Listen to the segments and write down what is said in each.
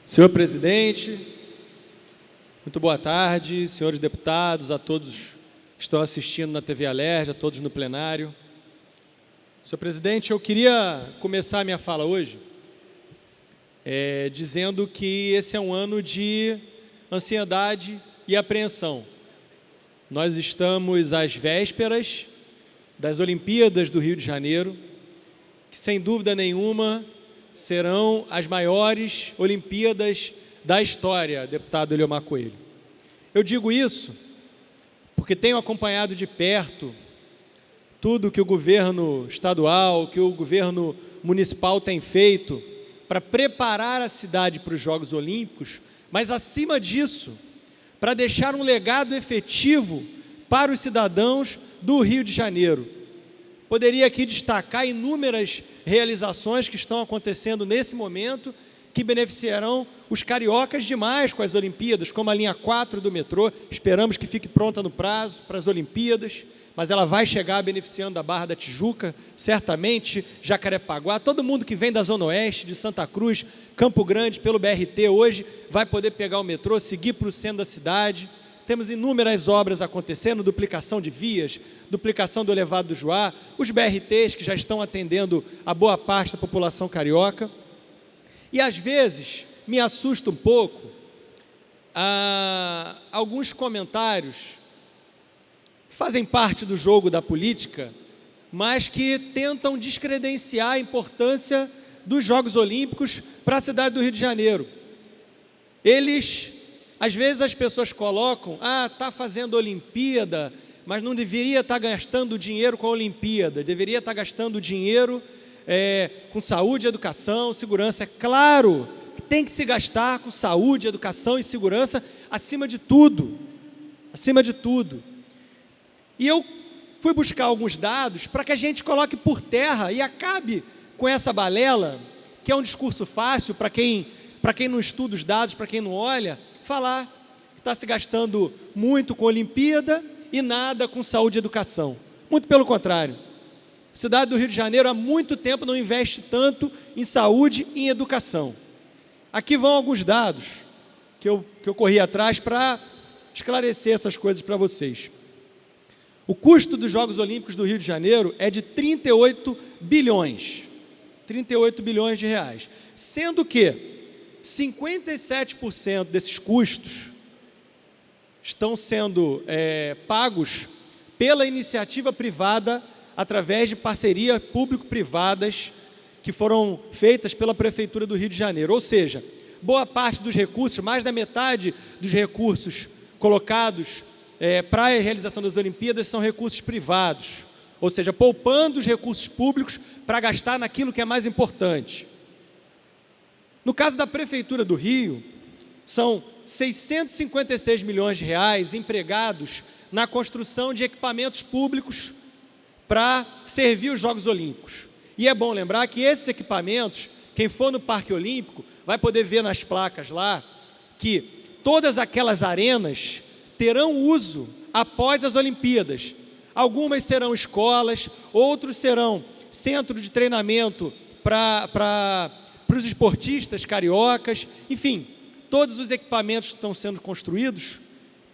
Senhor presidente, muito boa tarde, senhores deputados, a todos que estão assistindo na TV Alerj, a todos no plenário. Senhor presidente, eu queria começar a minha fala hoje dizendo que esse é um ano de ansiedade e apreensão. Nós estamos às vésperas das Olimpíadas do Rio de Janeiro, que sem dúvida nenhuma serão as maiores Olimpíadas da história, deputado Eliomar Coelho. Eu digo isso porque tenho acompanhado de perto tudo que o governo estadual, que o governo municipal tem feito para preparar a cidade para os Jogos Olímpicos, mas acima disso, para deixar um legado efetivo para os cidadãos do Rio de Janeiro. Poderia aqui destacar inúmeras realizações que estão acontecendo nesse momento, que beneficiarão os cariocas demais com as Olimpíadas, como a linha 4 do metrô, esperamos que fique pronta no prazo para as Olimpíadas, mas ela vai chegar beneficiando a Barra da Tijuca, certamente, Jacarepaguá, todo mundo que vem da Zona Oeste, de Santa Cruz, Campo Grande, pelo BRT hoje, vai poder pegar o metrô, seguir para o centro da cidade. Temos inúmeras obras acontecendo, duplicação de vias, duplicação do elevado do Joá, os BRTs que já estão atendendo a boa parte da população carioca. E às vezes me assusta um pouco alguns comentários que fazem parte do jogo da política, mas que tentam descredenciar a importância dos Jogos Olímpicos para a cidade do Rio de Janeiro. Às vezes as pessoas colocam, está fazendo Olimpíada, mas não deveria estar gastando dinheiro com a Olimpíada, deveria estar gastando dinheiro com saúde, educação, segurança. É claro que tem que se gastar com saúde, educação e segurança acima de tudo, acima de tudo. E eu fui buscar alguns dados para que a gente coloque por terra e acabe com essa balela, que é um discurso fácil para quem não estuda os dados, para quem não olha, falar que está se gastando muito com a Olimpíada e nada com saúde e educação. Muito pelo contrário. A cidade do Rio de Janeiro há muito tempo não investe tanto em saúde e em educação. Aqui vão alguns dados que eu corri atrás para esclarecer essas coisas para vocês. O custo dos Jogos Olímpicos do Rio de Janeiro é de 38 bilhões de reais, sendo que 57% desses custos estão sendo pagos pela iniciativa privada através de parcerias público-privadas que foram feitas pela Prefeitura do Rio de Janeiro. Ou seja, boa parte dos recursos, mais da metade dos recursos colocados para a realização das Olimpíadas são recursos privados, ou seja, poupando os recursos públicos para gastar naquilo que é mais importante. No caso da Prefeitura do Rio, são 656 milhões de reais empregados na construção de equipamentos públicos para servir os Jogos Olímpicos. E é bom lembrar que esses equipamentos, quem for no Parque Olímpico, vai poder ver nas placas lá que todas aquelas arenas terão uso após as Olimpíadas. Algumas serão escolas, outros serão centro de treinamento para os esportistas cariocas, enfim, todos os equipamentos que estão sendo construídos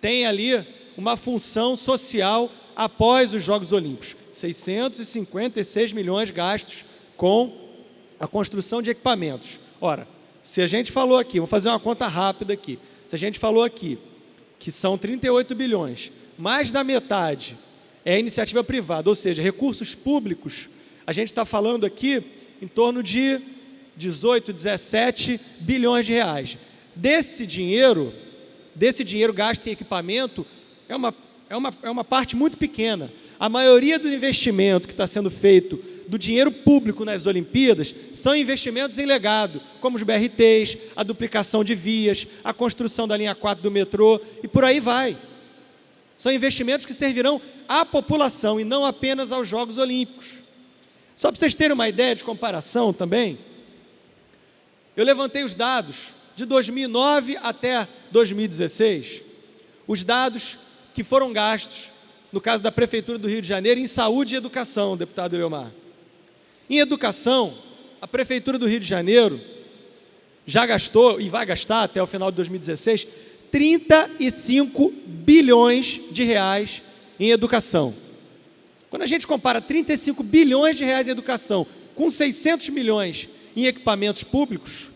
têm ali uma função social após os Jogos Olímpicos. 656 milhões gastos com a construção de equipamentos. Ora, se a gente falou aqui, vou fazer uma conta rápida aqui, se a gente falou aqui que são 38 bilhões, mais da metade é iniciativa privada, ou seja, recursos públicos, a gente está falando aqui em torno de 18, 17 bilhões de reais. Desse dinheiro gasto em equipamento é uma parte muito pequena. A maioria do investimento que está sendo feito do dinheiro público nas Olimpíadas são investimentos em legado, como os BRTs, a duplicação de vias, a construção da linha 4 do metrô e por aí vai. São investimentos que servirão à população e não apenas aos Jogos Olímpicos. Só para vocês terem uma ideia de comparação também, eu levantei os dados de 2009 até 2016, os dados que foram gastos, no caso da Prefeitura do Rio de Janeiro, em saúde e educação, deputado Eliomar. Em educação, a Prefeitura do Rio de Janeiro já gastou e vai gastar até o final de 2016 35 bilhões de reais em educação. Quando a gente compara 35 bilhões de reais em educação com 600 milhões em equipamentos públicos,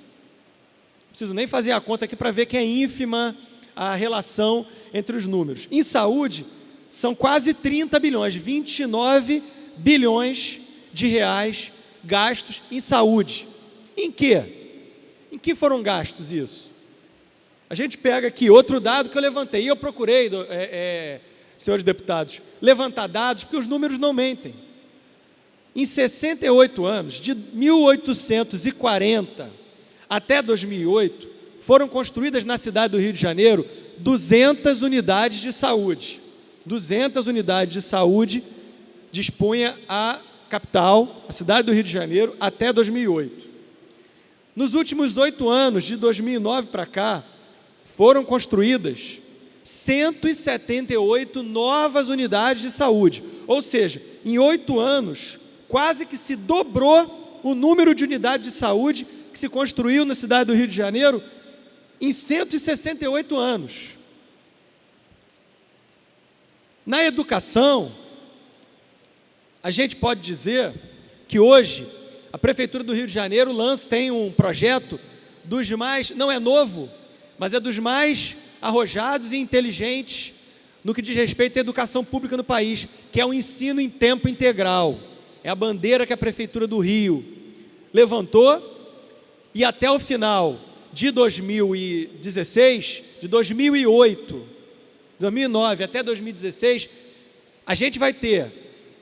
não preciso nem fazer a conta aqui para ver que é ínfima a relação entre os números. Em saúde, são quase 30 bilhões, 29 bilhões de reais gastos em saúde. Em quê? Em que foram gastos isso? A gente pega aqui outro dado que eu levantei, e eu procurei, senhores deputados, levantar dados, porque os números não mentem. Em 68 anos, de 1840 até 2008, foram construídas na cidade do Rio de Janeiro 200 unidades de saúde. 200 unidades de saúde dispunha a capital, a cidade do Rio de Janeiro, até 2008. Nos últimos 8 anos, de 2009 para cá, foram construídas 178 novas unidades de saúde. Ou seja, em 8 anos, quase que se dobrou o número de unidades de saúde que se construiu na cidade do Rio de Janeiro em 168 anos. Na educação, a gente pode dizer que hoje a Prefeitura do Rio de Janeiro tem um projeto dos mais, não é novo, mas é dos mais arrojados e inteligentes no que diz respeito à educação pública no país, que é o ensino em tempo integral. É a bandeira que a Prefeitura do Rio levantou, e até o final de 2016, de 2009 até 2016, a gente vai ter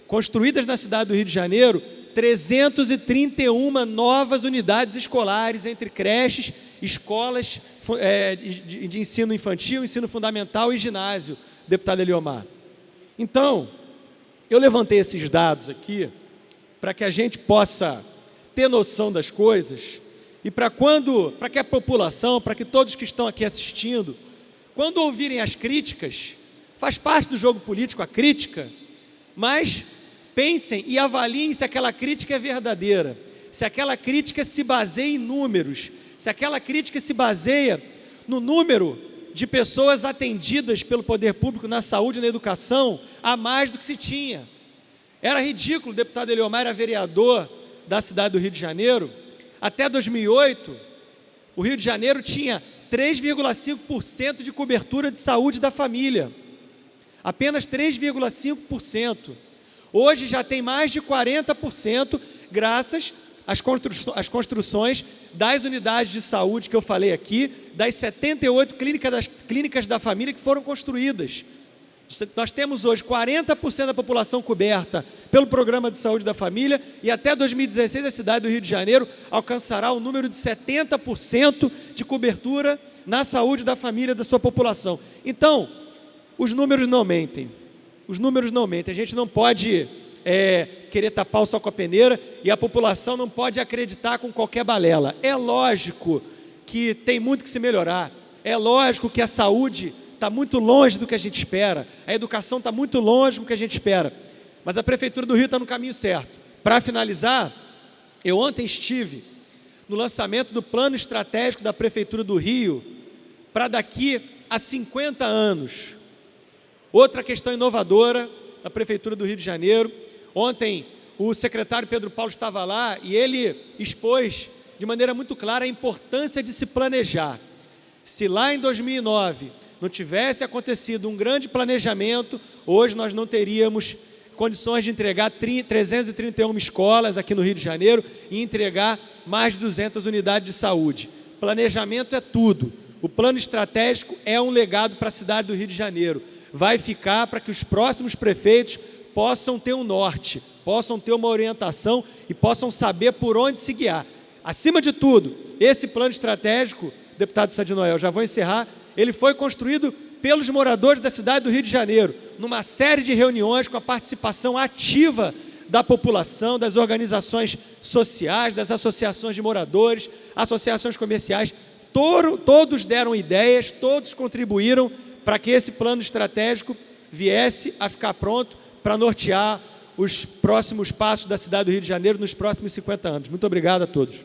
construídas na cidade do Rio de Janeiro 331 novas unidades escolares, entre creches, escolas de ensino infantil, ensino fundamental e ginásio, deputado Eliomar. Então, eu levantei esses dados aqui para que a gente possa ter noção das coisas e para que a população, para que todos que estão aqui assistindo, quando ouvirem as críticas, faz parte do jogo político a crítica, mas pensem e avaliem se aquela crítica é verdadeira, se aquela crítica se baseia em números, se aquela crítica se baseia no número de pessoas atendidas pelo poder público na saúde e na educação a mais do que se tinha. Era ridículo, o deputado Eliomar era vereador da cidade do Rio de Janeiro. Até 2008, o Rio de Janeiro tinha 3,5% de cobertura de saúde da família. Apenas 3,5%. Hoje já tem mais de 40%, graças às construções das unidades de saúde que eu falei aqui, das 78 clínicas da família que foram construídas. Nós temos hoje 40% da população coberta pelo Programa de Saúde da Família e até 2016 a cidade do Rio de Janeiro alcançará o número de 70% de cobertura na saúde da família da sua população. Então, os números não mentem. Os números não mentem. A gente não pode querer tapar o sol com a peneira e a população não pode acreditar com qualquer balela. É lógico que tem muito que se melhorar. É lógico que a saúde está muito longe do que a gente espera, a educação está muito longe do que a gente espera, mas a Prefeitura do Rio está no caminho certo. Para finalizar, eu ontem estive no lançamento do plano estratégico da Prefeitura do Rio para daqui a 50 anos. Outra questão inovadora da Prefeitura do Rio de Janeiro. Ontem o secretário Pedro Paulo estava lá e ele expôs de maneira muito clara a importância de se planejar. Se lá em 2009 não tivesse acontecido um grande planejamento, hoje nós não teríamos condições de entregar 331 escolas aqui no Rio de Janeiro e entregar mais de 200 unidades de saúde. Planejamento é tudo. O plano estratégico é um legado para a cidade do Rio de Janeiro. Vai ficar para que os próximos prefeitos possam ter um norte, possam ter uma orientação e possam saber por onde se guiar. Acima de tudo, esse plano estratégico, deputado Sadi Noel, já vou encerrar, ele foi construído pelos moradores da cidade do Rio de Janeiro, numa série de reuniões com a participação ativa da população, das organizações sociais, das associações de moradores, associações comerciais, todos deram ideias, todos contribuíram para que esse plano estratégico viesse a ficar pronto para nortear os próximos passos da cidade do Rio de Janeiro nos próximos 50 anos. Muito obrigado a todos.